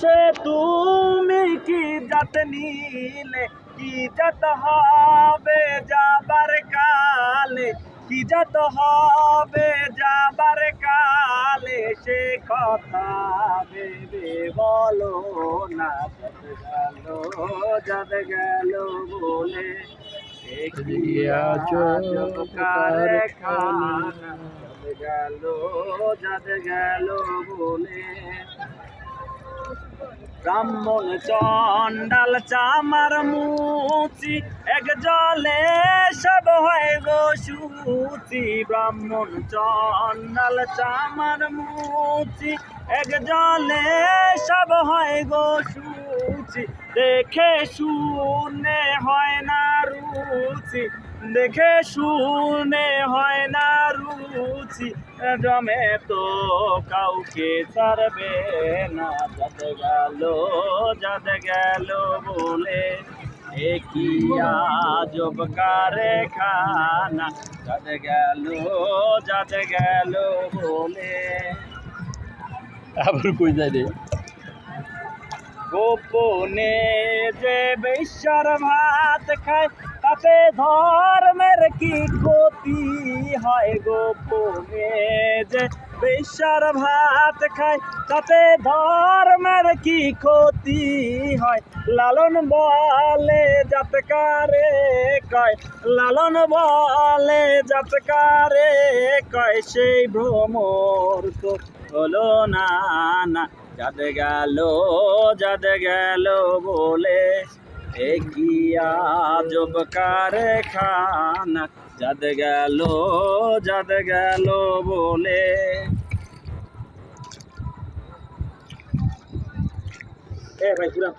সে তুমি কি জাত নিলে, কি জাত হবে যাবার কালে, কি জাত হবে যাবার কালে, সে কথা ভেবে বলো না। জাত গেল বলে কি আজব কারখানা, জাত গেল বলে। ব্রাহ্মণ চণ্ডাল চামার মুচি, এক জলে সব হয় গো শুচি। ব্রাহ্মণ চণ্ডাল চামার মুচি, এক জলে সব হয় গো শুচি। দেখে শুনে হয় না রুচি, দেখে শুনে হয় না রুচি। জমে তো কাউকে ছাড়বে না, জাত গেল বলে কি আজব কারখানা, জাত গেল বলে। আবার কই যায় রে? গোপনে যে বেশ্যার ভাত খায়, তাতে ধর্মের কি ক্ষতি হয়। গোপনে যে বেশ্যার ভাত খায়, তাতে ধর্মের কি ক্ষতি হয়। লালন বলে জাতকারে কয়, লালন বলে জাতকারে কয়, সেই ভ্রমর তো হলো না না। জাত গেল বলে কি আজব কারখানা, জাত গেল বলে। ভাই পুরা